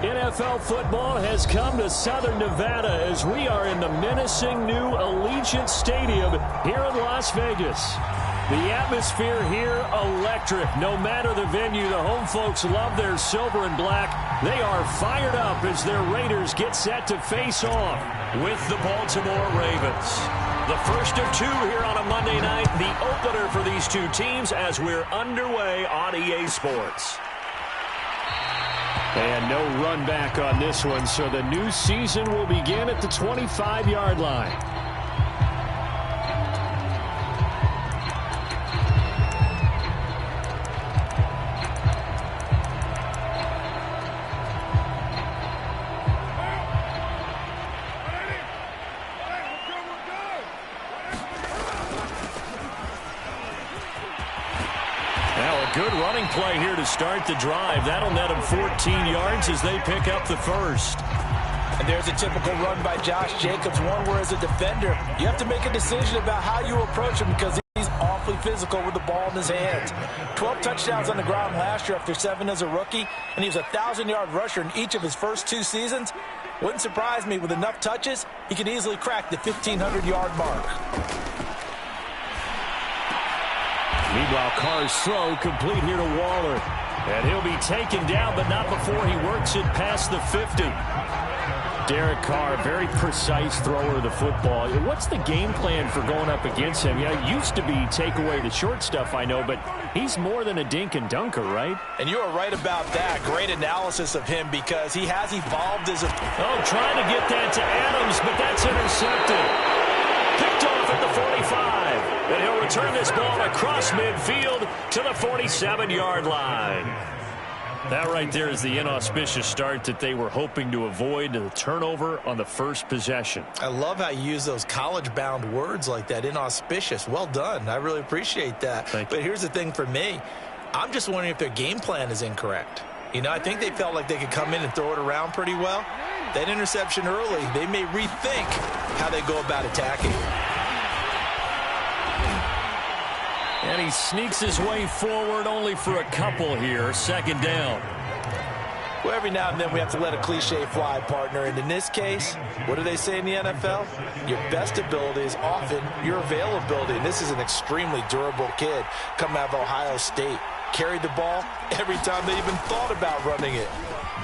NFL football has come to Southern Nevada as we are in the menacing new Allegiant Stadium here in Las Vegas. The atmosphere here electric. No matter the venue, the home folks love their silver and black. They are fired up as their Raiders get set to face off with the Baltimore Ravens. The first of two here on a Monday night, the opener for these two teams as we're underway on EA Sports. And no run back on this one, so the new season will begin at the 25-yard line. Good running play here to start the drive. That'll net them 14 yards as they pick up the first. And there's a typical run by Josh Jacobs, one where as a defender, you have to make a decision about how you approach him because he's awfully physical with the ball in his hands. 12 touchdowns on the ground last year after 7 as a rookie, and he was a 1,000-yard rusher in each of his first 2 seasons. Wouldn't surprise me with enough touches, he could easily crack the 1,500-yard mark. Meanwhile, Carr's throw complete here to Waller. And he'll be taken down, but not before he works it past the 50. Derek Carr, very precise thrower of the football. What's the game plan for going up against him? Yeah, it used to be take away the short stuff, I know, but he's more than a dink and dunker, right? And you are right about that. Great analysis of him because he has evolved as a... Oh, trying to get that to Adams, but that's intercepted. Picked off at the 45. And he'll return this ball across midfield to the 47-yard line. That right there is the inauspicious start that they were hoping to avoid, the turnover on the first possession. I love how you use those college-bound words like that, inauspicious. Well done. I really appreciate that. But here's the thing for me. I'm just wondering if their game plan is incorrect. You know, I think they felt like they could come in and throw it around pretty well. That interception early, they may rethink how they go about attacking. And he sneaks his way forward only for a couple here. Second down. Well, every now and then we have to let a cliche fly, partner. And in this case, what do they say in the NFL? Your best ability is often your availability. And this is an extremely durable kid coming out of Ohio State. Carried the ball every time they even thought about running it.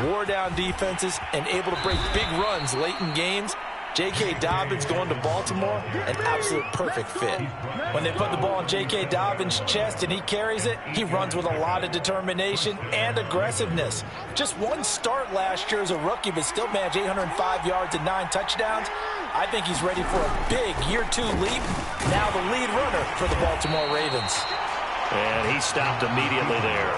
Wore down defenses and able to break big runs late in games. J.K. Dobbins going to Baltimore, an absolute perfect fit. When they put the ball in J.K. Dobbins' chest and he carries it, he runs with a lot of determination and aggressiveness. Just one start last year as a rookie, but still managed 805 yards and 9 touchdowns. I think he's ready for a big year-2 leap. Now the lead runner for the Baltimore Ravens. And he stopped immediately there.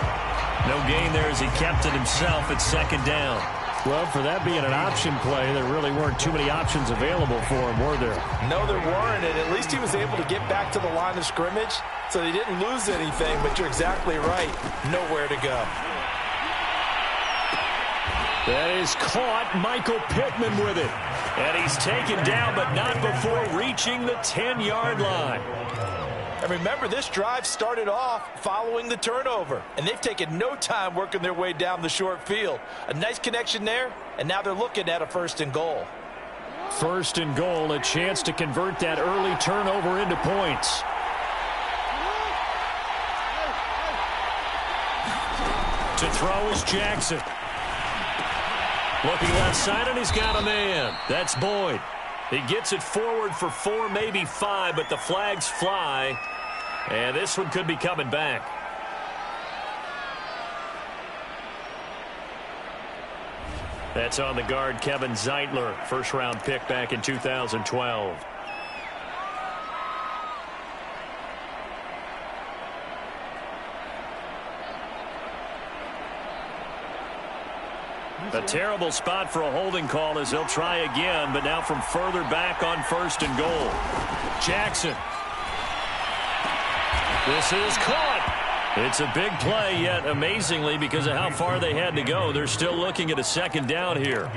No gain there as he kept it himself at second down. Well, for that being an option play, there really weren't too many options available for him, were there? No, there weren't, and at least he was able to get back to the line of scrimmage, so they didn't lose anything, but you're exactly right. Nowhere to go. That is caught. Michael Pittman with it. And he's taken down, but not before reaching the 10-yard line. And remember, this drive started off following the turnover, and they've taken no time working their way down the short field. A nice connection there, and now they're looking at a 1st and goal. 1st and goal, a chance to convert that early turnover into points. To throw is Jackson. Looking left side, and he's got a man. That's Boyd. He gets it forward for 4, maybe 5, but the flags fly. And this one could be coming back. That's on the guard, Kevin Zeitler, first-round pick back in 2012. A terrible spot for a holding call as they'll try again, but now from further back on 1st and goal. Jackson. This is caught. It's a big play, yet amazingly, because of how far they had to go, they're still looking at a second down here.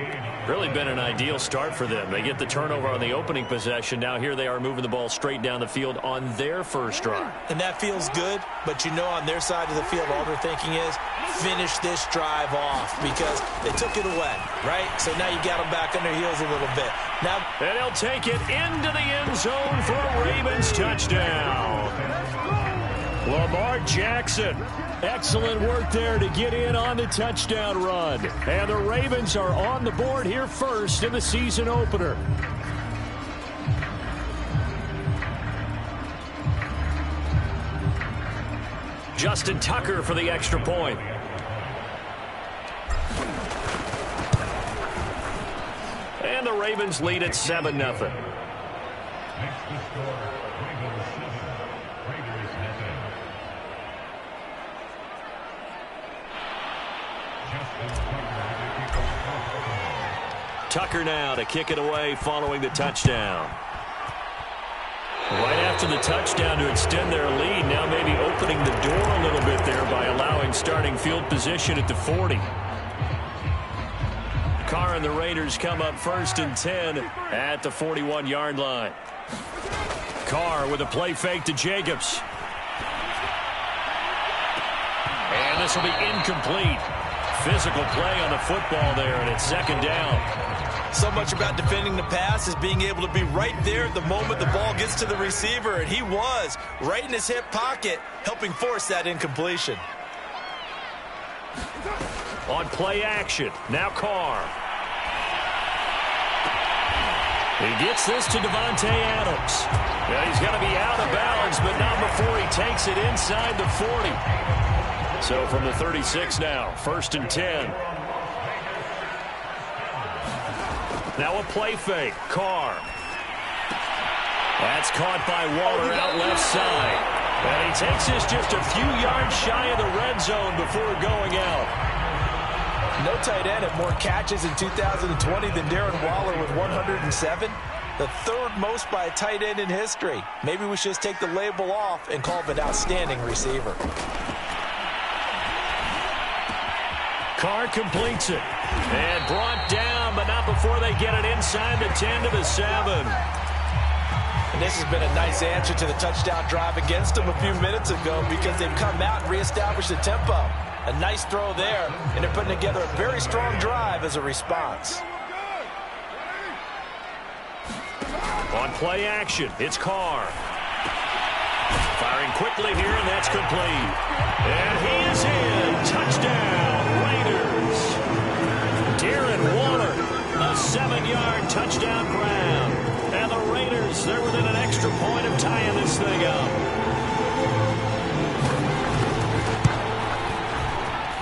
Really been an ideal start for them. They get the turnover on the opening possession. Now here they are moving the ball straight down the field on their first drive. And that feels good, but you know on their side of the field, all they're thinking is finish this drive off because they took it away, right? So now you got them back on their heels a little bit. Now, and they'll take it into the end zone for a Ravens touchdown. Lamar Jackson, excellent work there to get in on the touchdown run. And the Ravens are on the board here first in the season opener. Justin Tucker for the extra point. And the Ravens lead at 7-0. Tucker now to kick it away following the touchdown. Right after the touchdown to extend their lead, now maybe opening the door a little bit there by allowing starting field position at the 40. Carr and the Raiders come up 1st and 10 at the 41-yard line. Carr with a play fake to Jacobs. And this will be incomplete. Physical play on the football there, and it's 2nd down. So much about defending the pass is being able to be right there at the moment the ball gets to the receiver, and he was right in his hip pocket, helping force that incompletion. On play action, now Carr. He gets this to Devontae Adams. Yeah, he's going to be out of bounds, but not before he takes it inside the 40. So from the 36 now, 1st and 10. Now a play fake. Carr. That's caught by Waller out left side. And he takes this just a few yards shy of the red zone before going out. No tight end had more catches in 2020 than Darren Waller with 107. The 3rd most by a tight end in history. Maybe we should just take the label off and call him an outstanding receiver. Carr completes it. And brought down, but not before they get it inside the 10 to the 7. And this has been a nice answer to the touchdown drive against them a few minutes ago because they've come out and reestablished the tempo. A nice throw there, and they're putting together a very strong drive as a response. On play action, it's Carr. Firing quickly here, and that's complete. And he is in. Touchdown, Raiders. Darren Waller, a 7-yard touchdown grab. And the Raiders, they're within an extra point of tying this thing up.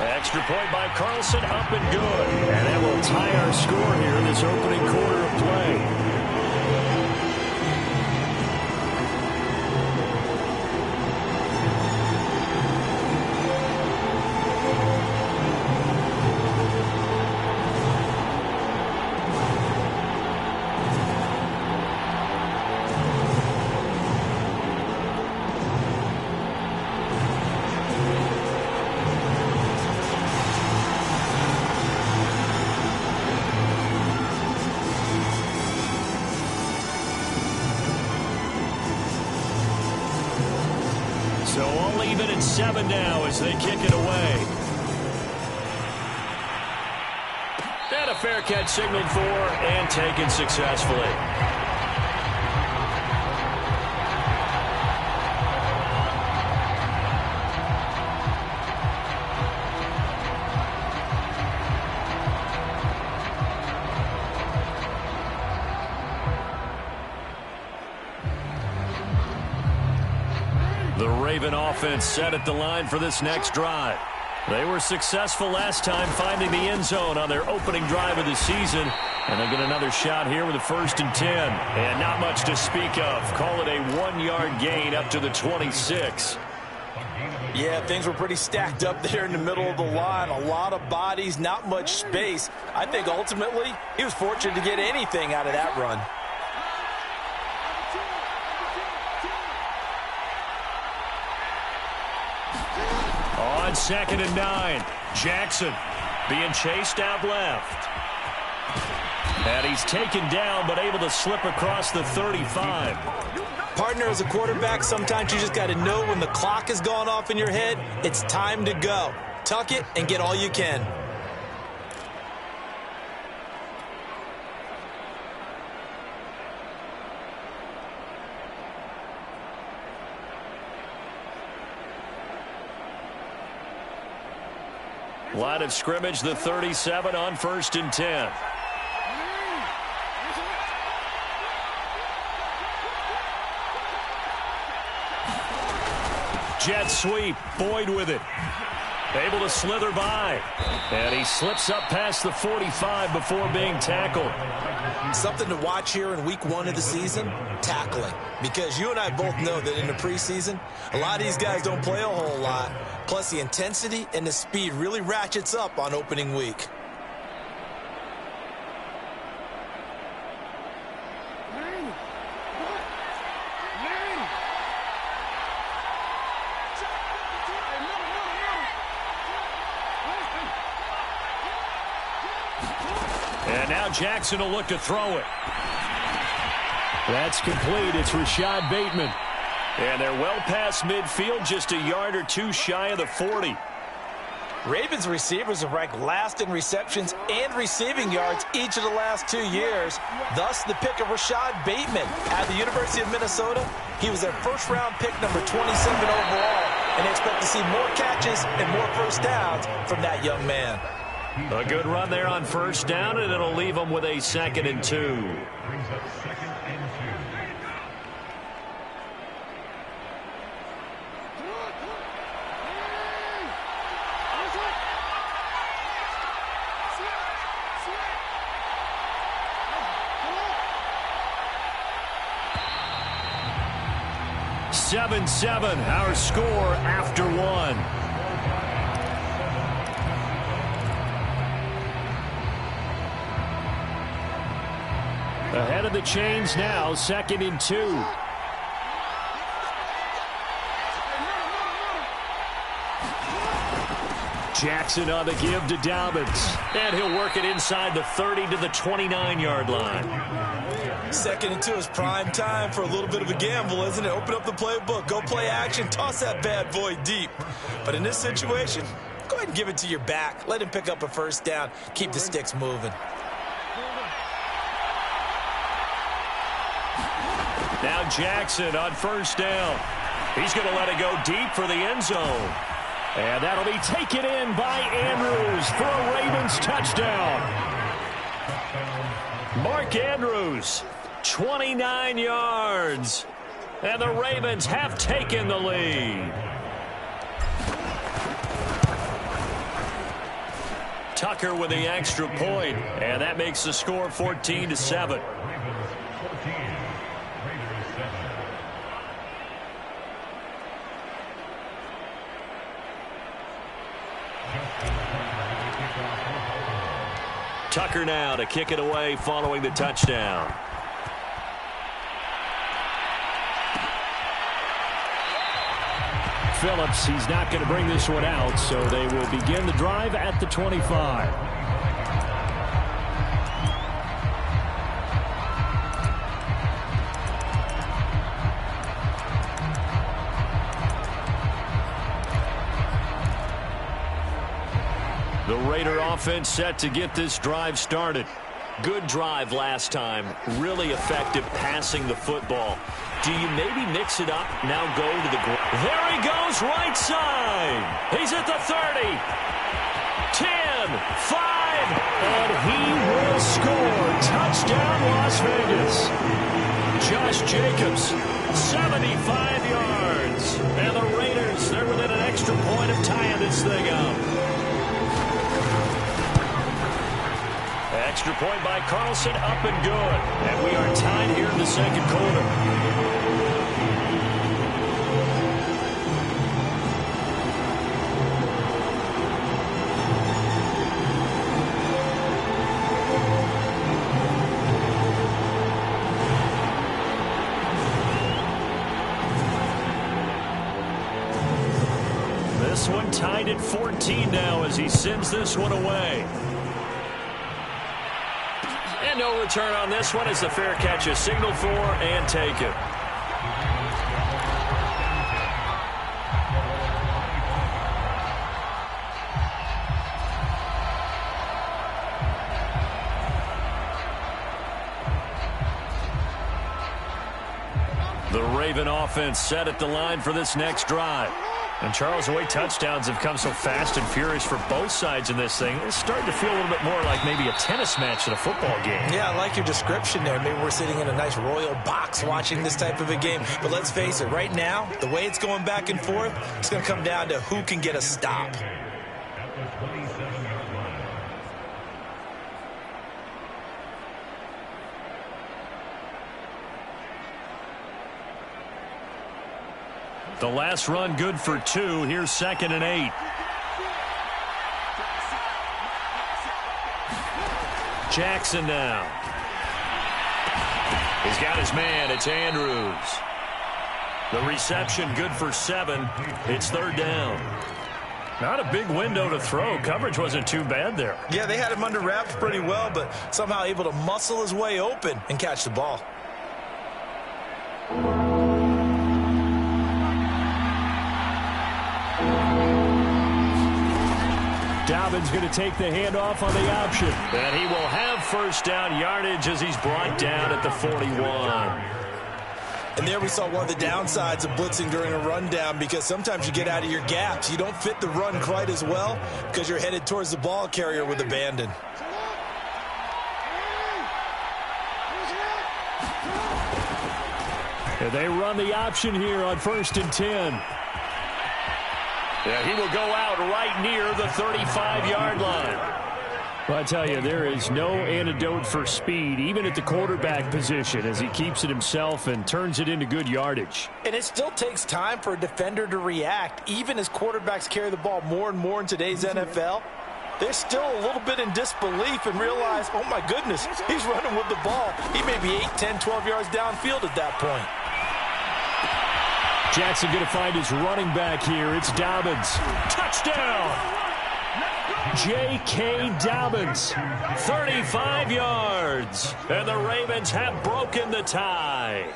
Extra point by Carlson, up and good. And that will tie our score here in this opening quarter of play. So all even at 7 now as they kick it away. And a fair catch signaled for and taken successfully. The Raven offense set at the line for this next drive. They were successful last time finding the end zone on their opening drive of the season. And they get another shot here with a 1st and 10. And not much to speak of. Call it a 1-yard gain up to the 26. Yeah, things were pretty stacked up there in the middle of the line. A lot of bodies, not much space. I think ultimately he was fortunate to get anything out of that run. on 2nd and 9. Jackson being chased out left. And he's taken down, but able to slip across the 35. Partner, as a quarterback, sometimes you just got to know when the clock has gone off in your head, it's time to go. Tuck it and get all you can. Line of scrimmage, the 37 on 1st and 10. Jet sweep, Boyd with it. Able to slither by. And he slips up past the 45 before being tackled. Something to watch here in week 1 of the season, tackling. Because you and I both know that in the preseason, a lot of these guys don't play a whole lot. Plus, the intensity and the speed really ratchets up on opening week. And now Jackson will look to throw it. That's complete. It's Rashad Bateman. And they're well past midfield, just a yard or two shy of the 40. Ravens receivers have ranked last in receptions and receiving yards each of the last 2 years. Thus, the pick of Rashad Bateman at the University of Minnesota. He was their first-round pick, number 27 overall, and they expect to see more catches and more first downs from that young man. A good run there on 1st down, and it'll leave them with a 2nd and 2. Seven, our score after 1. Ahead of the chains now, 2nd and 2. Jackson on the give to Dobbins. And he'll work it inside the 30 to the 29-yard line. 2nd and 2 is prime time for a little bit of a gamble, isn't it? Open up the playbook, go play action, toss that bad boy deep. But in this situation, go ahead and give it to your back. Let him pick up a first down. Keep the sticks moving. Now Jackson on 1st down. He's going to let it go deep for the end zone. And that'll be taken in by Andrews for a Ravens touchdown. Mark Andrews, 29 yards. And the Ravens have taken the lead. Tucker with the extra point, and that makes the score 14-7. Tucker now to kick it away following the touchdown. Phillips, he's not going to bring this one out, so they will begin the drive at the 25. The Raider offense set to get this drive started. Good drive last time. Really effective passing the football. Do you maybe mix it up? Now go to the ground. There he goes, right side. He's at the 30. 10, 5, and he will score. Touchdown, Las Vegas. Josh Jacobs, 75 yards. And the Raiders, they're within an extra point of tying this thing up. Extra point by Carlson, up and good. And we are tied here in the 2nd quarter. This one tied at 14 now as he sends this one away. And no return on this one as the fair catch is signaled for and taken. The Raven offense set at the line for this next drive. And Charles, the way touchdowns have come so fast and furious for both sides in this thing, it's starting to feel a little bit more like maybe a tennis match than a football game. Yeah, I like your description there. Maybe we're sitting in a nice royal box watching this type of a game. But let's face it, right now, the way it's going back and forth, it's going to come down to who can get a stop. The last run good for 2. Here's 2nd and 8. Jackson now. He's got his man. It's Andrews. The reception good for 7. It's 3rd down. Not a big window to throw. Coverage wasn't too bad there. Yeah, they had him under wraps pretty well, but somehow able to muscle his way open and catch the ball. Dobbins going to take the handoff on the option. And he will have first down yardage as he's brought down at the 41. And there we saw one of the downsides of blitzing during a rundown, because sometimes you get out of your gaps. You don't fit the run quite as well because you're headed towards the ball carrier with abandon. And they run the option here on 1st and 10. Yeah, he will go out right near the 35-yard line. Well, I tell you, there is no antidote for speed, even at the quarterback position, as he keeps it himself and turns it into good yardage. And it still takes time for a defender to react, even as quarterbacks carry the ball more and more in today's NFL. They're still a little bit in disbelief and realize, oh, my goodness, he's running with the ball. He may be 8, 10, 12 yards downfield at that point. Jackson going to find his running back here. It's Dobbins. Touchdown! J.K. Dobbins, 35 yards. And the Ravens have broken the tie.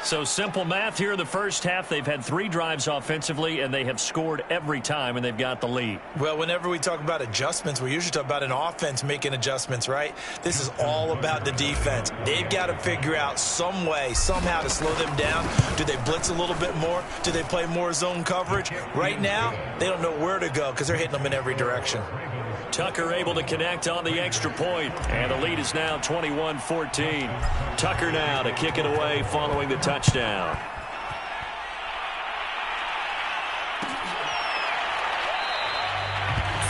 So simple math here in the first half. They've had 3 drives offensively, and they have scored every time, and they've got the lead. Well, whenever we talk about adjustments, we usually talk about an offense making adjustments, right? This is all about the defense. They've got to figure out some way, somehow to slow them down. Do they blitz a little bit more? Do they play more zone coverage? Right now, they don't know where to go because they're hitting them in every direction. Tucker able to connect on the extra point, and the lead is now 21-14. Tucker now to kick it away following the touchdown.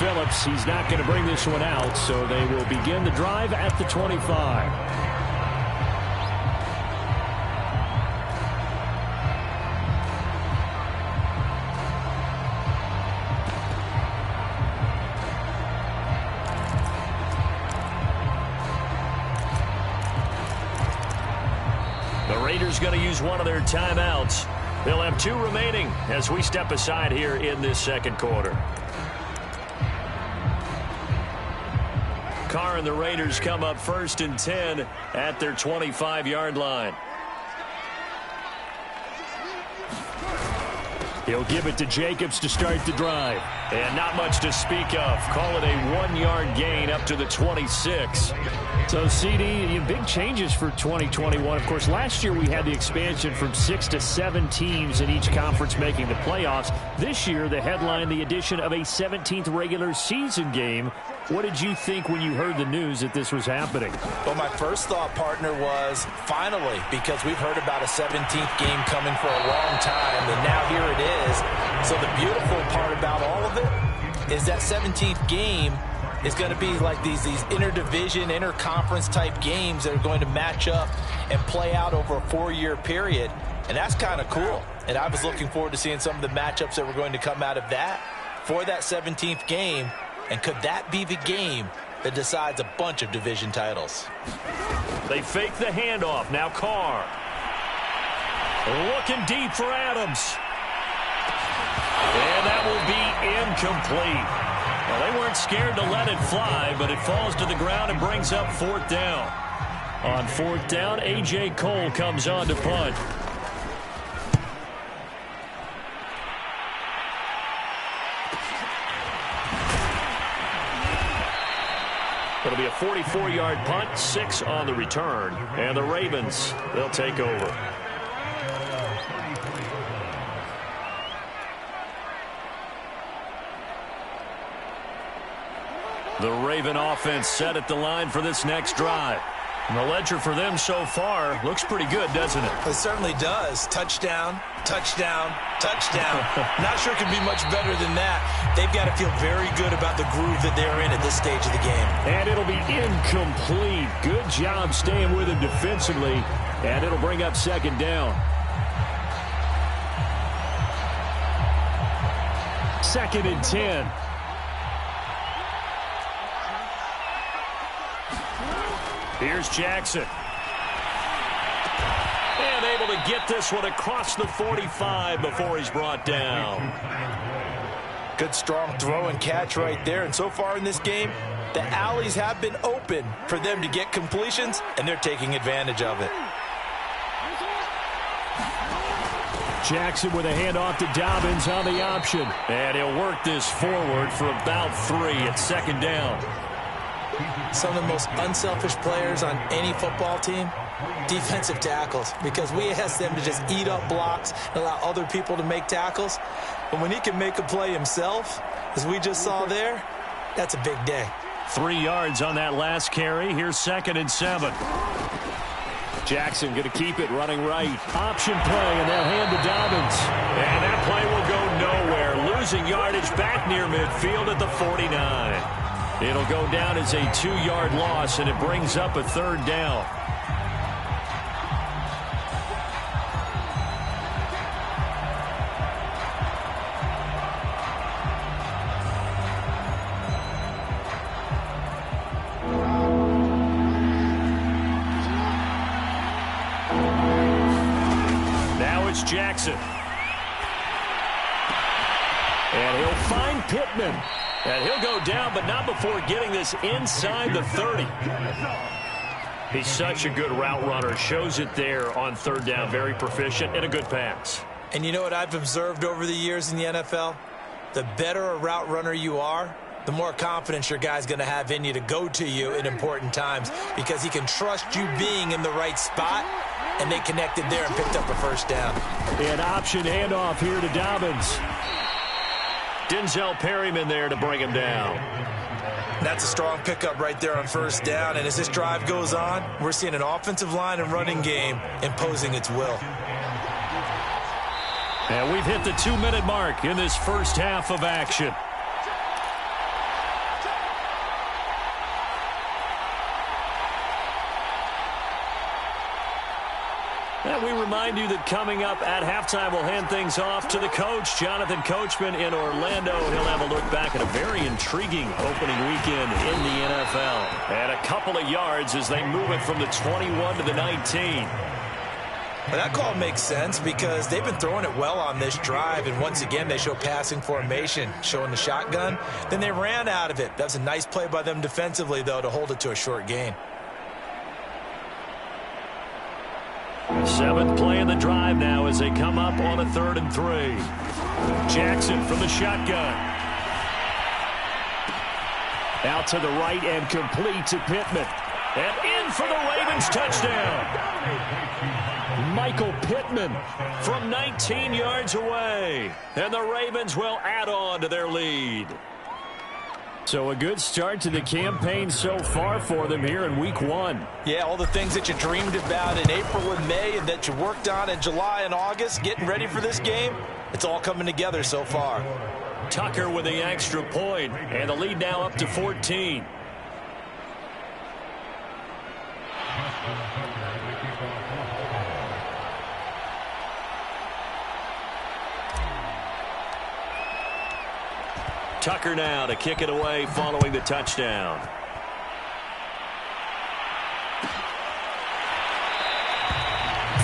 Phillips, he's not going to bring this one out, so they will begin the drive at the 25. Raiders going to use one of their timeouts. They'll have 2 remaining as we step aside here in this second quarter. Carr and the Raiders come up 1st and 10 at their 25-yard line. He'll give it to Jacobs to start the drive. And not much to speak of. Call it a 1-yard gain up to the 26. So, CD, big changes for 2021. Of course, last year we had the expansion from 6 to 7 teams in each conference making the playoffs. This year, the headline, the addition of a 17th regular season game. What did you think when you heard the news that this was happening? Well, my first thought, partner, was finally, because we've heard about a 17th game coming for a long time, and now here it is. So the beautiful part about all of it is that 17th game is going to be like these interdivision, interconference type games that are going to match up and play out over a 4-year period. And that's kind of cool. And I was looking forward to seeing some of the matchups that were going to come out of that for that 17th game. And could that be the game that decides a bunch of division titles? They fake the handoff. Now Carr. Looking deep for Adams. And that will be incomplete. Well, they weren't scared to let it fly, but it falls to the ground and brings up 4th down. On 4th down, A.J. Cole comes on to punt. It'll be a 44-yard punt, 6 on the return. And the Ravens, they'll take over. The Raven offense set at the line for this next drive. And the ledger for them so far looks pretty good, doesn't it? It certainly does. Touchdown, touchdown, touchdown. Not sure it can be much better than that. They've got to feel very good about the groove that they're in at this stage of the game. And it'll be incomplete. Good job staying with him defensively. And it'll bring up 2nd down. 2nd and 10. Here's Jackson. And able to get this one across the 45 before he's brought down. Good strong throw and catch right there. And so far in this game, the alleys have been open for them to get completions, and they're taking advantage of it. Jackson with a handoff to Dobbins on the option. And he'll work this forward for about 3 at 2nd down. Some of the most unselfish players on any football team, defensive tackles, because we ask them to just eat up blocks and allow other people to make tackles. But when he can make a play himself, as we just saw there, that's a big day. 3 yards on that last carry. Here's 2nd and 7. Jackson going to keep it running right. Option play, and they'll hand to Dobbins. And that play will go nowhere. Losing yardage back near midfield at the 49. It'll go down as a 2-yard loss, and it brings up a 3rd down. Now it's Jackson. And he'll find Pittman. And he'll go down, but not before getting this inside the 30. He's such a good route runner. Shows it there on 3rd down. Very proficient and a good pass. And you know what I've observed over the years in the NFL? The better a route runner you are, the more confidence your guy's going to have in you to go to you in important times, because he can trust you being in the right spot, and they connected there and picked up a 1st down. An option handoff here to Dobbins. Denzel Perryman there to bring him down. That's a strong pickup right there on 1st down. And as this drive goes on, we're seeing an offensive line and running game imposing its will. And we've hit the 2-minute mark in this first half of action. And we remind you that coming up at halftime, we'll hand things off to the coach, Jonathan Coachman in Orlando. He'll have a look back at a very intriguing opening weekend in the NFL. And a couple of yards as they move it from the 21 to the 19. Well, that call makes sense because they've been throwing it well on this drive. And once again, they show passing formation, showing the shotgun. Then they ran out of it. That was a nice play by them defensively, though, to hold it to a short gain. 7th play in the drive now as they come up on a 3rd and 3. Jackson from the shotgun. Out to the right and complete to Pittman. And in for the Ravens touchdown. Michael Pittman from 19 yards away. And the Ravens will add on to their lead. So a good start to the campaign so far for them here in Week 1. Yeah, all the things that you dreamed about in April and May and that you worked on in July and August, getting ready for this game, it's all coming together so far. Tucker with the extra point, and the lead now up to 14. Tucker now to kick it away following the touchdown.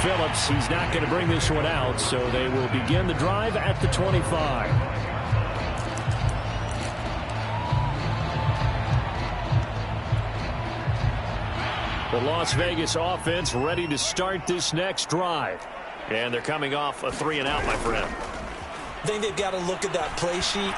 Phillips, he's not going to bring this one out, so they will begin the drive at the 25. The Las Vegas offense ready to start this next drive. And they're coming off a 3-and-out, my friend. I think they've got to look at that play sheet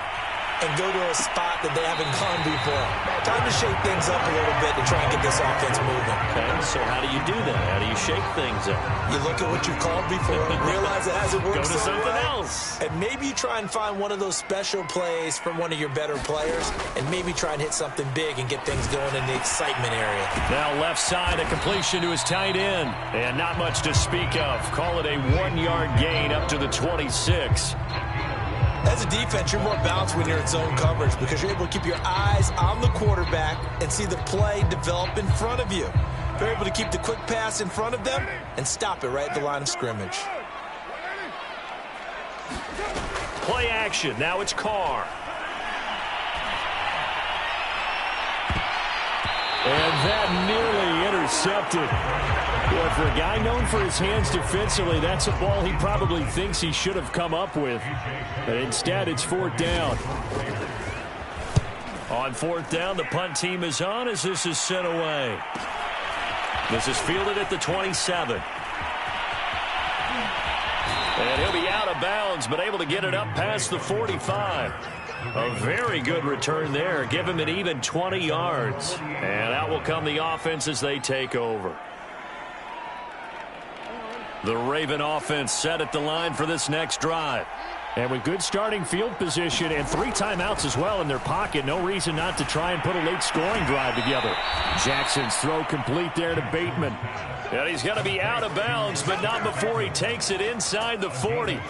and go to a spot that they haven't gone before. Time to shake things up a little bit to try and get this offense moving. Okay, so how do you do that? How do you shake things up? You look at what you called before, realize it hasn't worked so so something well, else. and maybe you try and find one of those special plays from one of your better players, and maybe try and hit something big and get things going in the excitement area. Now left side, a completion to his tight end, and not much to speak of. Call it a 1-yard gain up to the 26. As a defense, you're more balanced when you're in zone coverage because you're able to keep your eyes on the quarterback and see the play develop in front of you. You're able to keep the quick pass in front of them and stop it right at the line of scrimmage. Play action. Now it's Carr. And that nearly intercepted. Well, for a guy known for his hands defensively, that's a ball he probably thinks he should have come up with. But instead, it's 4th down. On 4th down, the punt team is on as this is sent away. This is fielded at the 27. And he'll be out of bounds, but able to get it up past the 45. A very good return there. Give him an even 20 yards. And out will come the offense as they take over. The Raven offense set at the line for this next drive. And with good starting field position and 3 timeouts as well in their pocket, no reason not to try and put a late scoring drive together. Jackson's throw complete there to Bateman. And he's going to be out of bounds, but not before he takes it inside the 40.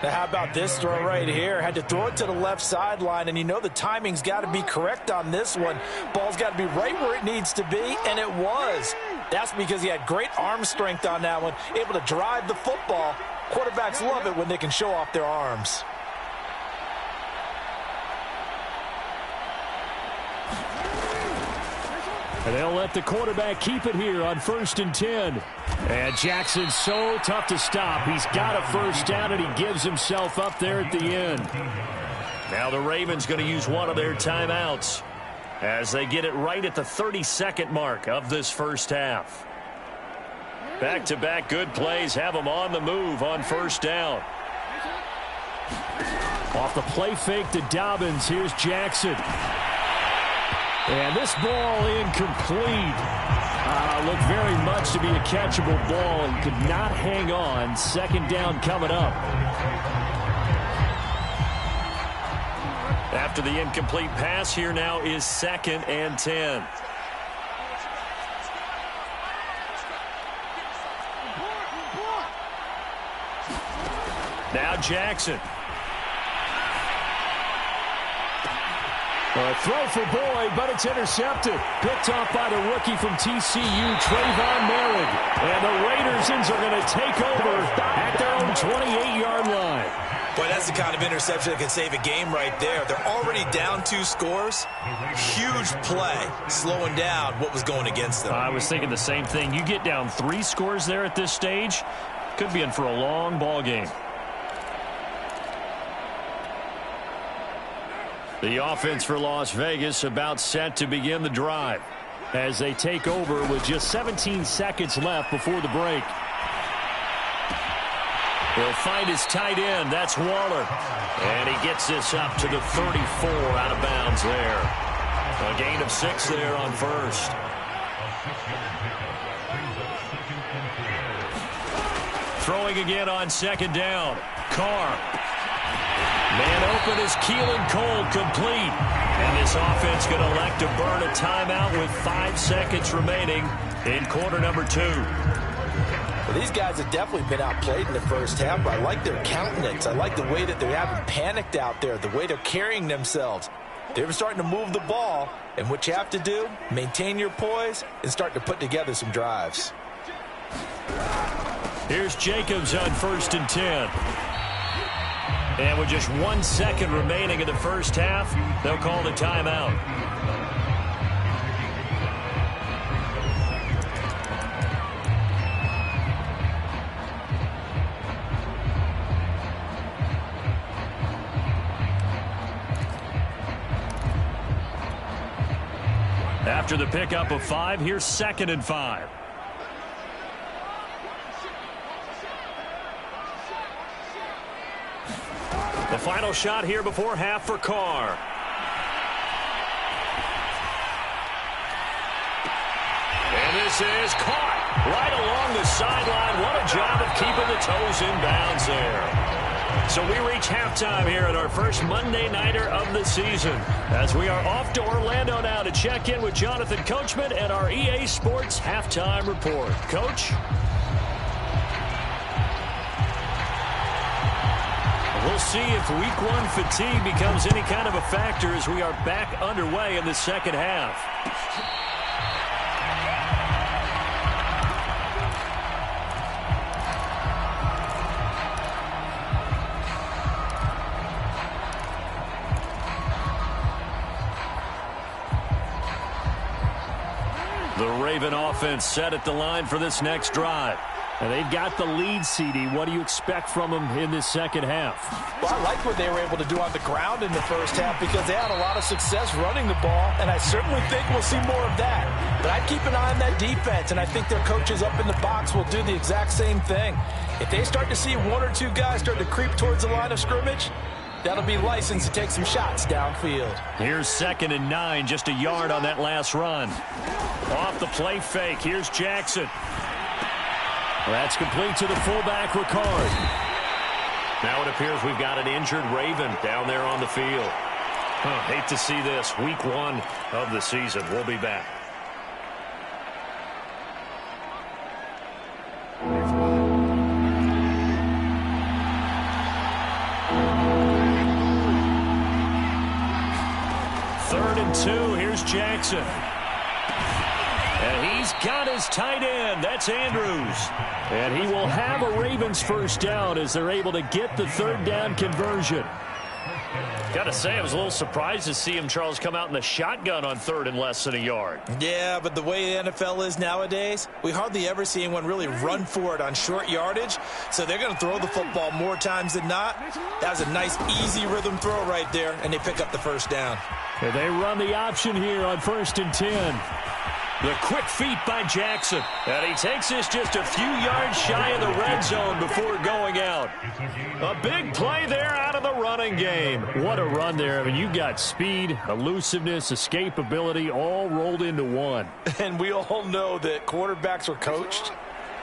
Now, how about this throw right here? Had to throw it to the left sideline, and you know the timing's got to be correct on this one. Ball's got to be right where it needs to be, and it was. That's because he had great arm strength on that one, able to drive the football. Quarterbacks love it when they can show off their arms. And they'll let the quarterback keep it here on 1st and 10. And Jackson's so tough to stop. He's got a first down, and he gives himself up there at the end. Now the Ravens going to use one of their timeouts as they get it right at the 32nd mark of this first half. Back-to-back good plays have them on the move on 1st down. Off the play fake to Dobbins, here's Jackson. And this ball incomplete. Looked very much to be a catchable ball and could not hang on. 2nd down coming up. After the incomplete pass, here now is 2nd and 10. Now Jackson. A throw for Boyd, but it's intercepted. Picked off by the rookie from TCU, Trayvon Merrick. And the Raiders are going to take over at their own 28-yard line. Boy, that's the kind of interception that can save a game right there. They're already down 2 scores. Huge play, slowing down what was going against them. I was thinking the same thing. You get down 3 scores there at this stage, could be in for a long ball game. The offense for Las Vegas about set to begin the drive as they take over with just 17 seconds left before the break. He'll find his tight end. That's Waller. And he gets this up to the 34 out of bounds there. A gain of 6 there on 1st. Throwing again on 2nd down. Carr. Man open is Keelan Cole complete. And this offense going to elect to burn a timeout with 5 seconds remaining in quarter number 2. Well, these guys have definitely been outplayed in the first half, but I like their countenance. I like the way that they haven't panicked out there, the way they're carrying themselves. They're starting to move the ball, and what you have to do, maintain your poise and start to put together some drives. Here's Jacobs on 1st and 10. And with just 1 second remaining in the first half, they'll call the timeout. After the pickup of 5, here's 2nd and 5. The final shot here before half for Carr. And this is caught right along the sideline. What a job of keeping the toes in bounds there. So we reach halftime here at our first Monday Nighter of the season, as we are off to Orlando now to check in with Jonathan Coachman and our EA Sports Halftime Report. Coach? We'll see if Week 1 fatigue becomes any kind of a factor as we are back underway in the second half. The Raven offense set at the line for this next drive. And they've got the lead, CD. What do you expect from them in this second half? Well, I like what they were able to do on the ground in the first half because they had a lot of success running the ball, and I certainly think we'll see more of that. But I'd keep an eye on that defense, and I think their coaches up in the box will do the exact same thing. If they start to see 1 or 2 guys start to creep towards the line of scrimmage, that'll be licensed to take some shots downfield. Here's 2nd and 9, just a yard on that last run. Off the play fake, here's Jackson. That's complete to the fullback, Ricard. Now it appears we've got an injured Raven down there on the field. Hate to see this. Week 1 of the season. We'll be back. Third and 2. Here's Jackson. And he's got his tight end. That's Andrews. And he will have a Ravens first down as they're able to get the 3rd down conversion. Got to say, I was a little surprised to see him, Charles, come out in the shotgun on 3rd and less than a yard. Yeah, but the way the NFL is nowadays, we hardly ever see anyone really run for it on short yardage. So they're going to throw the football more times than not. That was a nice, easy rhythm throw right there, and they pick up the first down. And they run the option here on 1st and 10. The quick feet by Jackson. And he takes this just a few yards shy of the red zone before going out. A big play there out of the running game. What a run there. I mean, you got speed, elusiveness, escapability all rolled into one. And we all know that quarterbacks are coached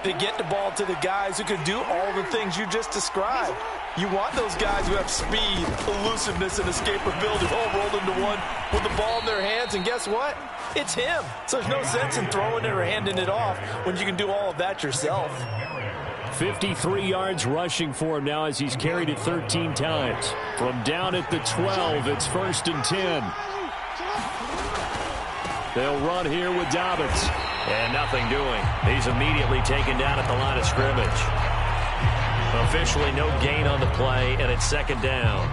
to get the ball to the guys who can do all the things you just described. You want those guys who have speed, elusiveness, and escapability all rolled into one with the ball in their hands. And guess what? It's him. So there's no sense in throwing it or handing it off when you can do all of that yourself. 53 yards rushing for him now as he's carried it 13 times. From down at the 12, it's 1st and 10. They'll run here with Dobbins. And nothing doing. He's immediately taken down at the line of scrimmage. Officially no gain on the play, and it's 2nd down.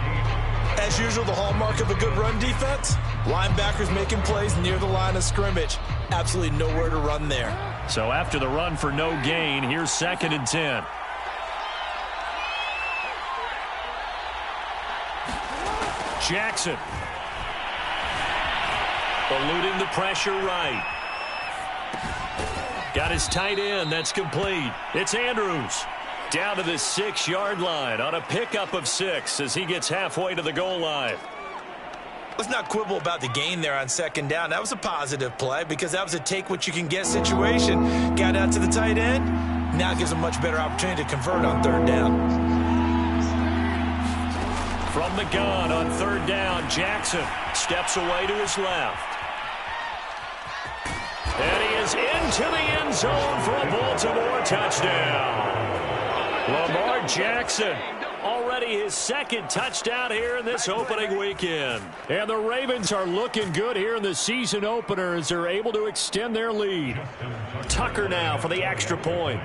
As usual, the hallmark of a good run defense, linebackers making plays near the line of scrimmage. Absolutely nowhere to run there. So after the run for no gain, here's 2nd and 10. Jackson. Eluding the pressure right. Got his tight end. That's complete. It's Andrews. Down to the 6-yard line on a pickup of 6 as he gets halfway to the goal line. Let's not quibble about the gain there on 2nd down. That was a positive play because that was a take-what-you-can-get situation. Got out to the tight end. Now gives a much better opportunity to convert on 3rd down. From the gun on 3rd down, Jackson steps away to his left. And he is into the end zone for a Baltimore touchdown. Lamar Jackson, already his 2nd touchdown here in this opening weekend. And the Ravens are looking good here in the season opener as they're able to extend their lead. Tucker now for the extra point.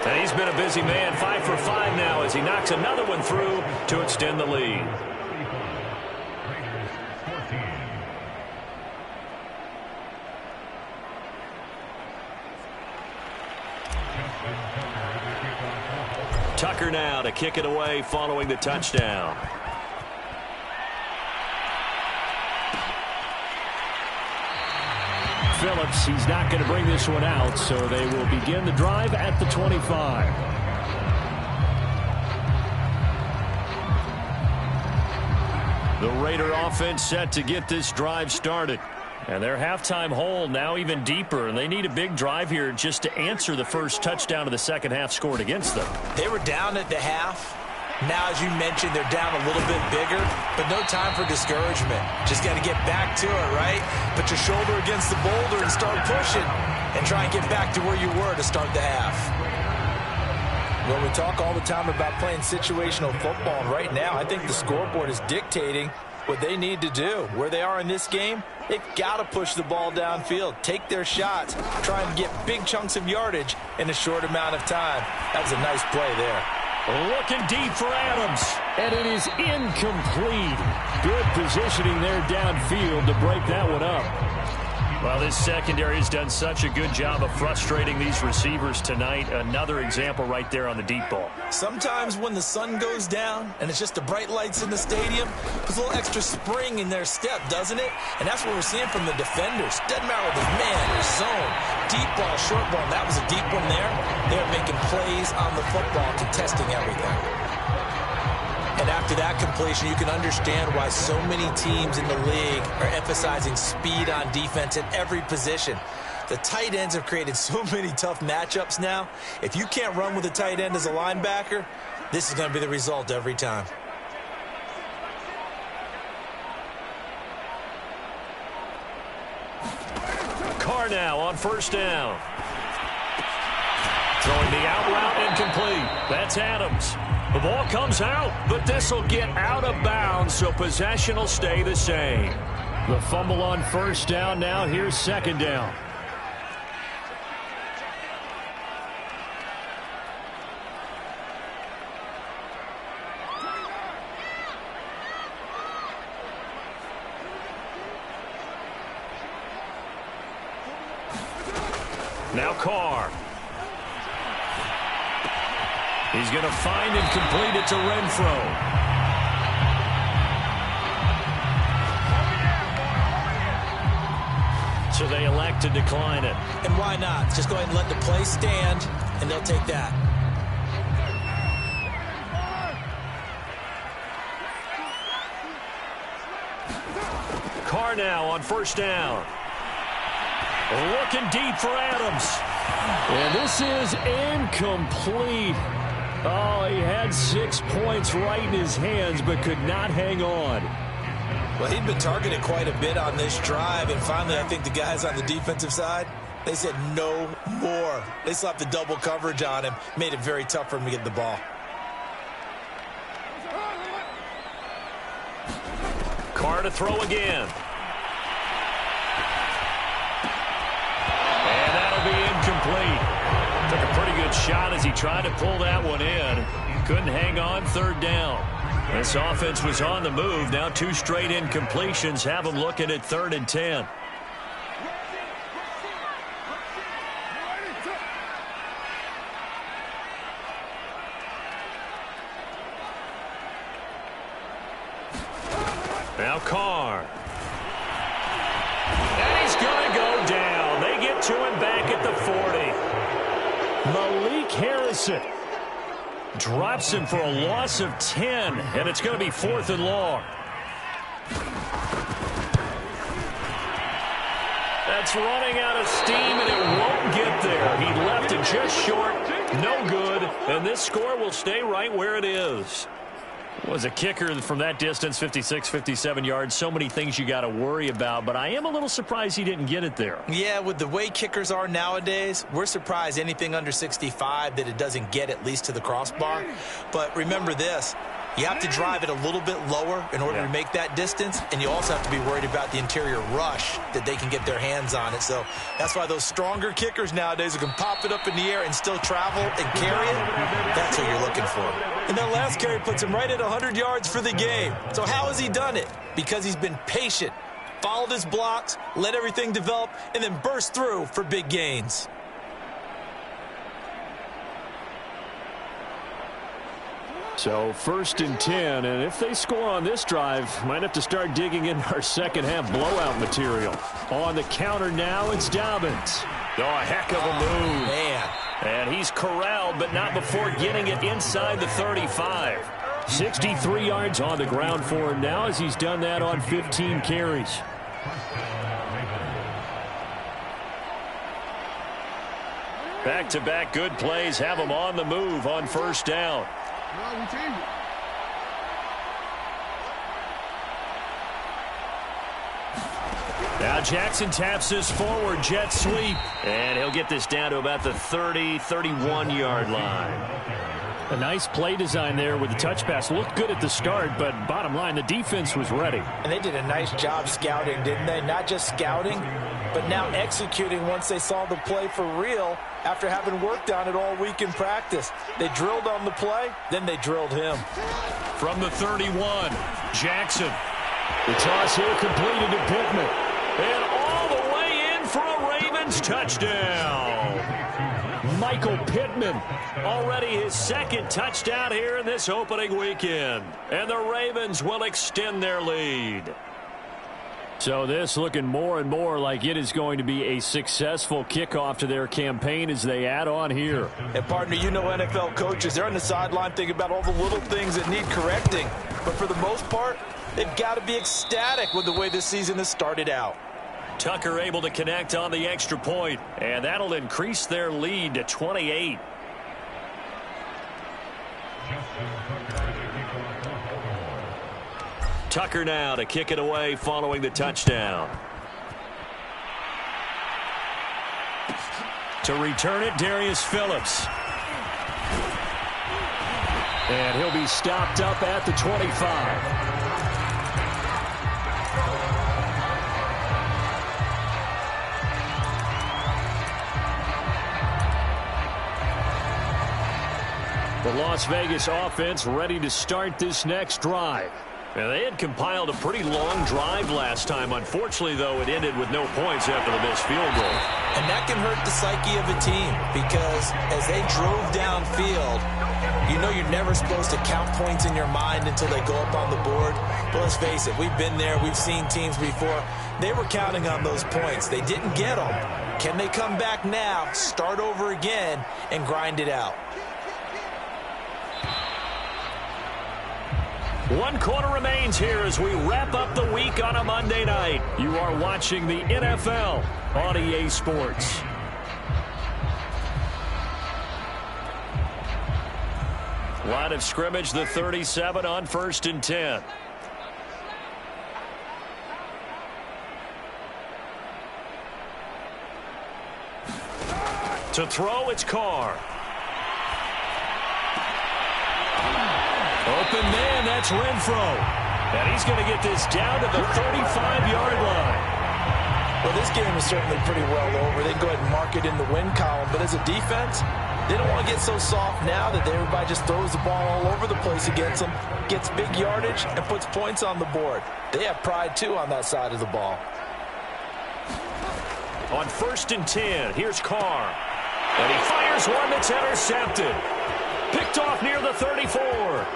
And he's been a busy man, 5 for 5 now as he knocks another one through to extend the lead. Tucker now to kick it away following the touchdown. Phillips. He's not going to bring this one out, so they will begin the drive at the 25. The Raider offense set to get this drive started. And their halftime hole now even deeper, and they need a big drive here just to answer the first touchdown of the second half scored against them. They were down at the half. Now, as you mentioned, they're down a little bit bigger, but no time for discouragement. Just got to get back to it, right? Put your shoulder against the boulder and start pushing and try and get back to where you were to start the half. Well, we talk all the time about playing situational football, and right now I think the scoreboard is dictating what they need to do. Where they are in this game, they've got to push the ball downfield, take their shots, try and get big chunks of yardage in a short amount of time. That was a nice play there. Looking deep for Adams, and it is incomplete. Good positioning there downfield to break that one up. Well, this secondary has done such a good job of frustrating these receivers tonight. Another example right there on the deep ball. Sometimes when the sun goes down and it's just the bright lights in the stadium, there's a little extra spring in their step, doesn't it? And that's what we're seeing from the defenders. Doesn't matter whether it's man or zone, deep ball, short ball. That was a deep one there. They're making plays on the football, contesting everything. And after that completion, you can understand why so many teams in the league are emphasizing speed on defense at every position. The tight ends have created so many tough matchups now. If you can't run with a tight end as a linebacker, this is going to be the result every time. Carr now on first down. Throwing the out route incomplete. That's Adams. The ball comes out, but this will get out of bounds, so possession will stay the same. The fumble on first down. Now here's second down. Now Carr. He's going to find and complete it to Renfro. So they elect to decline it. And why not? Just go ahead and let the play stand, and they'll take that. Carr now on first down. Looking deep for Adams. And this is incomplete. Oh, he had 6 points right in his hands, but could not hang on. Well, he'd been targeted quite a bit on this drive, and finally I think the guys on the defensive side, they said no more. They slapped the double coverage on him, made it very tough for him to get the ball. Carr to throw again. And that'll be incomplete. Took a pretty good shot as he tried to pull that one in. Couldn't hang on third down. This offense was on the move. Now 2 straight incompletions have them looking at 3rd and 10. Now Carr. And he's going to go down. They get to him back at the 40. Malik Harrison drops him for a loss of 10, and it's going to be 4th and long. That's running out of steam, and it won't get there. He left it just short, no good, and this score will stay right where it is. Was a kicker from that distance, 56, 57 yards. So many things you got to worry about, but I am a little surprised he didn't get it there. Yeah, with the way kickers are nowadays, we're surprised anything under 65 that it doesn't get at least to the crossbar. But remember this, you have to drive it a little bit lower in order to make that distance, and you also have to be worried about the interior rush that they can get their hands on it. So that's why those stronger kickers nowadays who can pop it up in the air and still travel and carry it, that's what you're looking for. And that last carry puts him right at 100 yards for the game. So how has he done it? Because he's been patient, followed his blocks, let everything develop, and then burst through for big gains. So 1st and 10, and if they score on this drive, might have to start digging in our second half blowout material. On the counter now, it's Dobbins. Oh, a heck of a move. Man. And he's corralled, but not before getting it inside the 35. 63 yards on the ground for him now as he's done that on 15 carries. Back-to-back good plays have him on the move on 1st down. Now Jackson taps this forward jet sweep, and he'll get this down to about the 30, 31-yard line. A nice play design there with the touch pass. Looked good at the start, but bottom line, the defense was ready. And they did a nice job scouting, didn't they? Not just scouting, but now executing once they saw the play for real after having worked on it all week in practice. They drilled on the play, then they drilled him. From the 31, Jackson. The toss here completed to Pittman. And all the way in for a Ravens touchdown. Michael Pittman, already his 2nd touchdown here in this opening weekend. And the Ravens will extend their lead. So this looking more and more like it is going to be a successful kickoff to their campaign as they add on here. And partner, you know NFL coaches, they're on the sideline thinking about all the little things that need correcting. But for the most part, they've got to be ecstatic with the way this season has started out. Tucker able to connect on the extra point, and that'll increase their lead to 28. Tucker now to kick it away following the touchdown. To return it, Darius Phillips. And he'll be stopped up at the 25. The Las Vegas offense ready to start this next drive. And they had compiled a pretty long drive last time. Unfortunately, though, it ended with no points after the missed field goal. And that can hurt the psyche of a team because as they drove downfield, you know you're never supposed to count points in your mind until they go up on the board. But let's face it, we've been there. We've seen teams before. They were counting on those points. They didn't get them. Can they come back now, start over again, and grind it out? 1 quarter remains here as we wrap up the week on a Monday night. You are watching the NFL on EA Sports. Line of scrimmage, the 37 on 1st and 10. To throw, it's Carr. Open man, that's Renfro. And he's going to get this down to the 35-yard line. Well, this game is certainly pretty well over. They go ahead and mark it in the win column. But as a defense, they don't want to get so soft now that everybody just throws the ball all over the place against them, gets big yardage, and puts points on the board. They have pride, too, on that side of the ball. On 1st and 10, here's Carr. And he fires one that's intercepted. Picked off near the 34.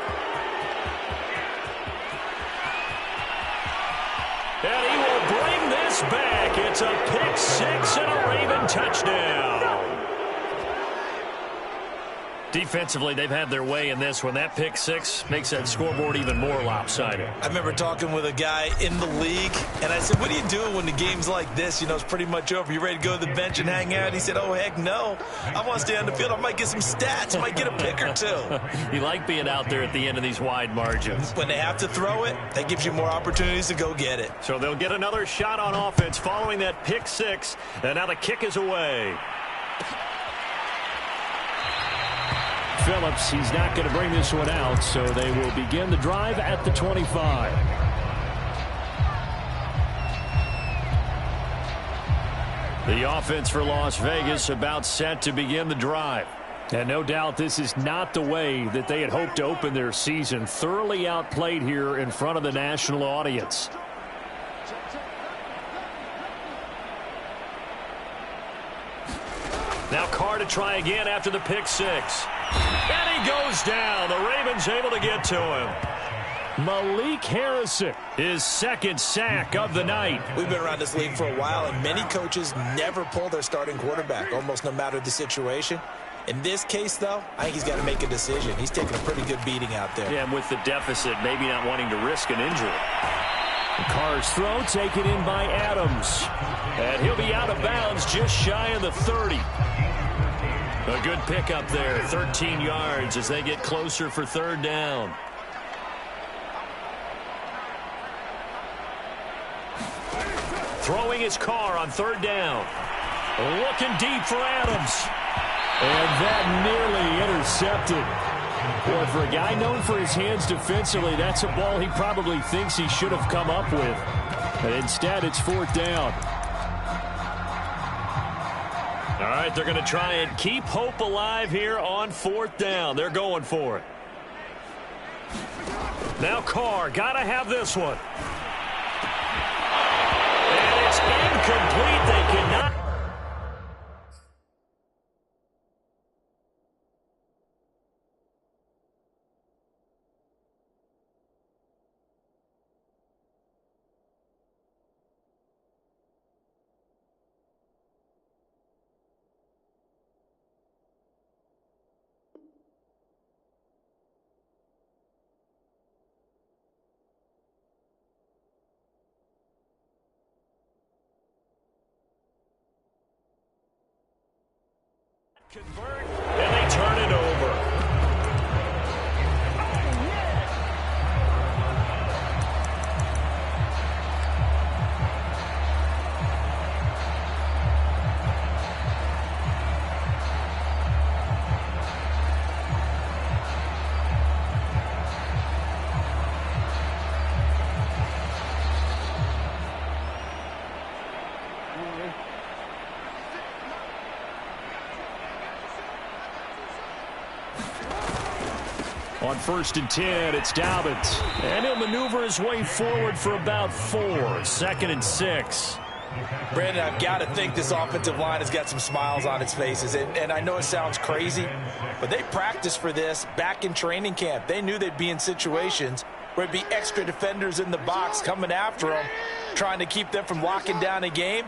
And he will bring this back. It's a pick six and a Raven touchdown. Defensively, they've had their way in this one. That pick six makes that scoreboard even more lopsided. I remember talking with a guy in the league, and I said, what do you do when the game's like this? You know, it's pretty much over. You ready to go to the bench and hang out? He said, oh, heck no. I want to stay on the field. I might get some stats. I might get a pick or two. You like being out there at the end of these wide margins. When they have to throw it, that gives you more opportunities to go get it. So they'll get another shot on offense following that pick six, and now the kick is away. Phillips, he's not going to bring this one out, so they will begin the drive at the 25. The offense for Las Vegas about set to begin the drive. And no doubt this is not the way that they had hoped to open their season. Thoroughly outplayed here in front of the national audience. Now Carr to try again after the pick six. And he goes down. The Ravens able to get to him. Malik Harrison, his second sack of the night. We've been around this league for a while, and many coaches never pull their starting quarterback, almost no matter the situation. In this case, though, I think he's got to make a decision. He's taking a pretty good beating out there. Yeah, and with the deficit, maybe not wanting to risk an injury. Carr's throw taken in by Adams. And he'll be out of bounds just shy of the 30. A good pickup there, 13 yards as they get closer for third down. Throwing his car on third down. Looking deep for Adams. And that nearly intercepted. Boy, for a guy known for his hands defensively, that's a ball he probably thinks he should have come up with. But instead, it's fourth down. All right, they're going to try and keep hope alive here on fourth down. They're going for it. Now Carr, got to have this one. And it's incomplete. They cannot. Convert, and they turn it over. On 1st and 10, it's Dobbins. And he'll maneuver his way forward for about 4. 2nd and 6. Brandon, I've got to think this offensive line has got some smiles on its faces. And I know it sounds crazy, but they practiced for this back in training camp. They knew they'd be in situations where it'd be extra defenders in the box coming after them, trying to keep them from locking down a game.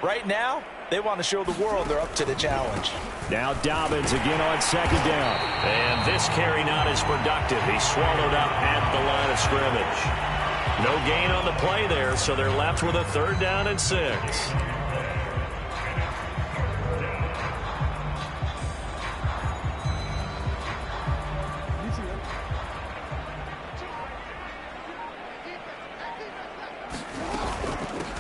Right now, they want to show the world they're up to the challenge. Now Dobbins again on 2nd down. And this carry not as productive. He's swallowed up at the line of scrimmage. No gain on the play there, so they're left with a 3rd down and 6.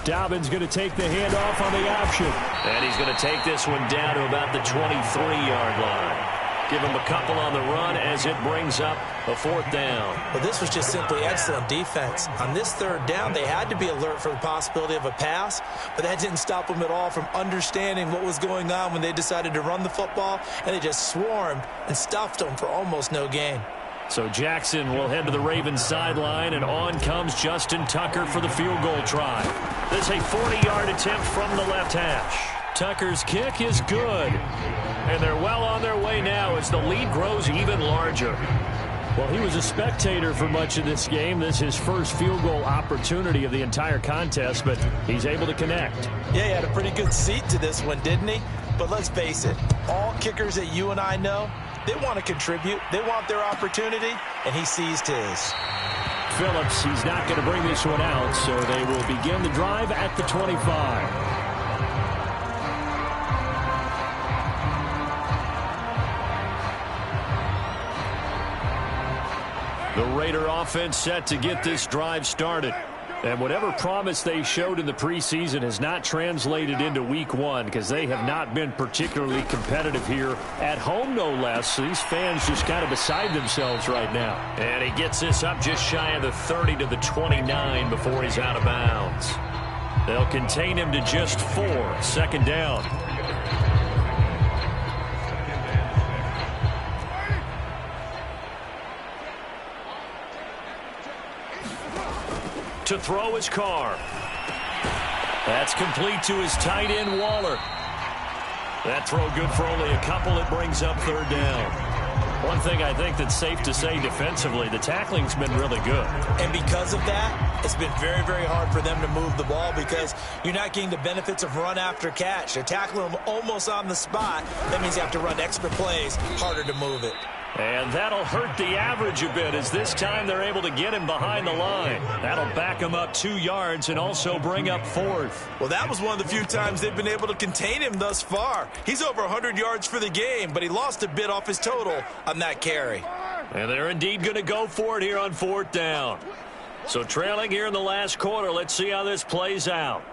Dobbins going to take the handoff on the option. And he's going to take this one down to about the 23-yard line. Give him a couple on the run as it brings up a 4th down. Well, this was just simply excellent defense. On this 3rd down, they had to be alert for the possibility of a pass, but that didn't stop them at all from understanding what was going on when they decided to run the football, and they just swarmed and stuffed them for almost no gain. So Jackson will head to the Ravens sideline, and on comes Justin Tucker for the field goal try. This is a 40-yard attempt from the left hash. Tucker's kick is good, and they're well on their way now as the lead grows even larger. Well, he was a spectator for much of this game. This is his first field goal opportunity of the entire contest, but he's able to connect. Yeah, he had a pretty good seat to this one, didn't he? But let's face it, all kickers that you and I know, they want to contribute. They want their opportunity, and he seized his. Phillips, he's not going to bring this one out, so they will begin the drive at the 25. The Raider offense set to get this drive started. And whatever promise they showed in the preseason has not translated into week 1 because they have not been particularly competitive here at home, no less. So these fans just kind of beside themselves right now. And he gets this up just shy of the 30 to the 29 before he's out of bounds. They'll contain him to just 4. 2nd down. To throw his car. That's complete to his tight end, Waller. That throw good for only a couple. It brings up 3rd down. One thing I think that's safe to say defensively, the tackling's been really good. And because of that, it's been very, very hard for them to move the ball because you're not getting the benefits of run after catch. They're tackling them almost on the spot. That means you have to run extra plays, harder to move it. And that'll hurt the average a bit as this time they're able to get him behind the line. That'll back him up 2 yards and also bring up 4th. Well, that was one of the few times they've been able to contain him thus far. He's over 100 yards for the game, but he lost a bit off his total on that carry. And they're indeed going to go for it here on 4th down. So trailing here in the last quarter, let's see how this plays out.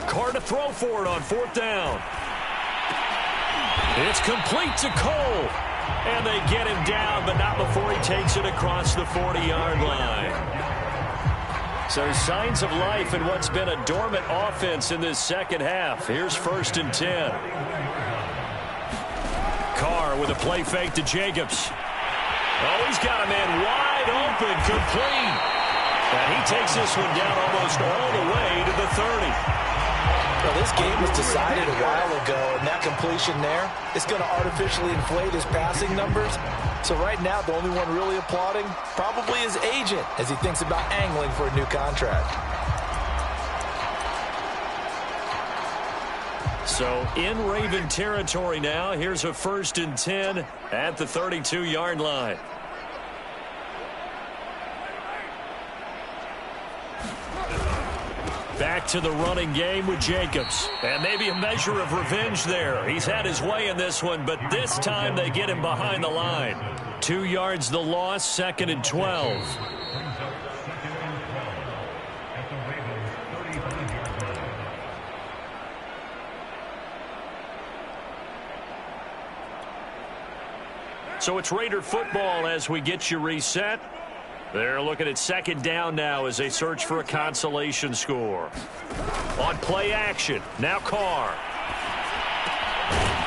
Carr to throw for it on 4th down. It's complete to Cole. And they get him down, but not before he takes it across the 40-yard line. So signs of life in what's been a dormant offense in this second half. Here's 1st and 10. Carr with a play fake to Jacobs. Oh, he's got a man wide open, complete. And he takes this one down almost all the way to the 30. Well, this game was decided a while ago, and that completion there is going to artificially inflate his passing numbers. So right now, the only one really applauding probably his agent as he thinks about angling for a new contract. So in Raven territory now, here's a 1st and 10 at the 32-yard line. Back to the running game with Jacobs. And maybe a measure of revenge there. He's had his way in this one, but this time they get him behind the line. 2 yards the loss, 2nd and 12. So it's Raider football as we get you reset. They're looking at 2nd down now as they search for a consolation score. On play action, now Carr.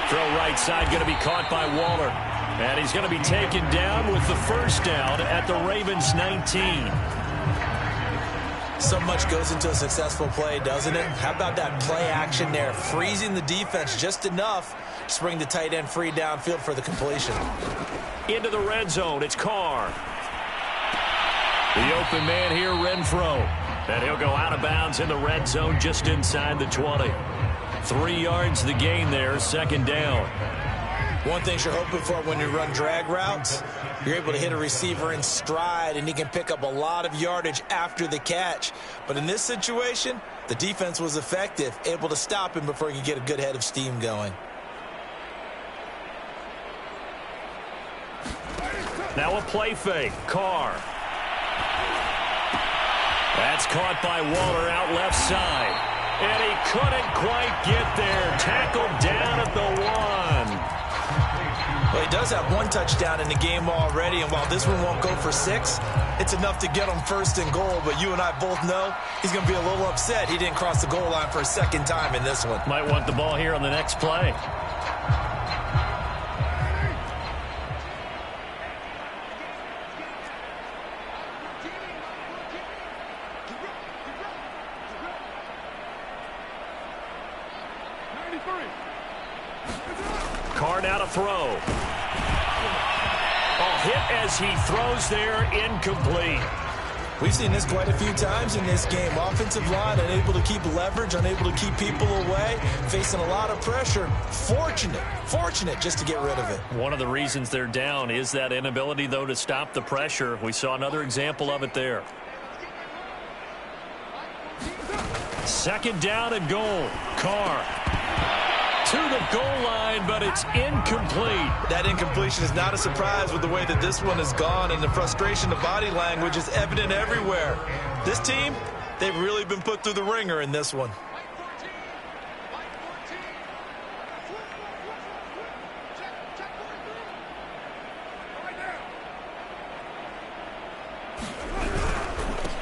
Throw right side, going to be caught by Waller. And he's going to be taken down with the 1st down at the Ravens' 19. So much goes into a successful play, doesn't it? How about that play action there, freezing the defense just enough to bring the tight end free downfield for the completion. Into the red zone, it's Carr. The open man here, Renfro. And he'll go out of bounds in the red zone just inside the 20. 3 yards the gain there, 2nd down. One thing you're hoping for when you run drag routes, you're able to hit a receiver in stride, and he can pick up a lot of yardage after the catch. But in this situation, the defense was effective, able to stop him before he could get a good head of steam going. Now a play fake, Carr. That's caught by Waller out left side. And he couldn't quite get there. Tackled down at the 1. Well, he does have 1 touchdown in the game already, and while this one won't go for 6, it's enough to get him 1st and goal. But you and I both know he's going to be a little upset he didn't cross the goal line for a 2nd time in this one. Might want the ball here on the next play. Carr now to throw. Hit as he throws there, incomplete. We've seen this quite a few times in this game. Offensive line unable to keep leverage, unable to keep people away, facing a lot of pressure. Fortunate just to get rid of it. One of the reasons they're down is that inability, though, to stop the pressure. We saw another example of it there. 2nd down and goal. Carr to the goal line, but it's incomplete. That incompletion is not a surprise with the way that this one has gone, and the frustration, the body language is evident everywhere. This team, they've really been put through the ringer in this one.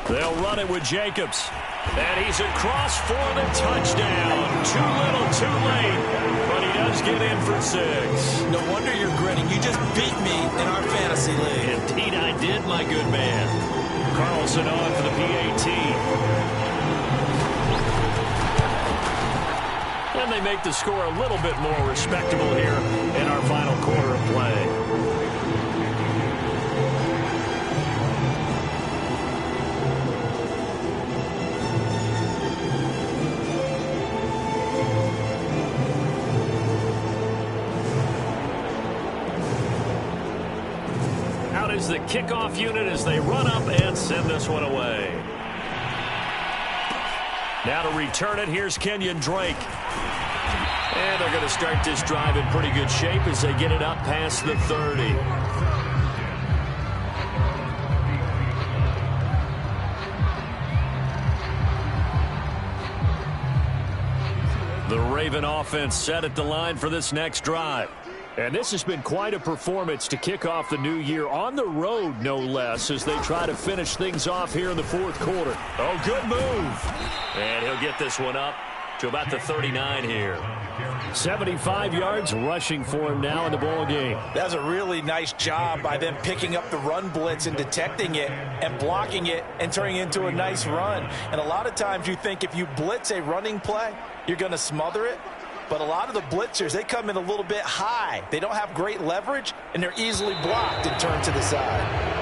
They'll run it with Jacobs. And he's across for the touchdown. Too little, too late. But he does get in for 6. No wonder you're grinning. You just beat me in our fantasy league. Indeed I did, my good man. Carlson on for the PAT. And they make the score a little bit more respectable here in our final quarter of play. Out is the kickoff unit as they run up and send this one away. Now to return it, here's Kenyon Drake. And they're going to start this drive in pretty good shape as they get it up past the 30. The Raven offense set at the line for this next drive. And this has been quite a performance to kick off the new year on the road, no less, as they try to finish things off here in the fourth quarter. Oh, good move. And he'll get this one up to about the 39 here. 75 yards rushing for him now in the ball game. That's a really nice job by them picking up the run blitz and detecting it and blocking it and turning it into a nice run. And a lot of times you think if you blitz a running play, you're going to smother it. But a lot of the blitzers, they come in a little bit high. They don't have great leverage, and they're easily blocked and turned to the side.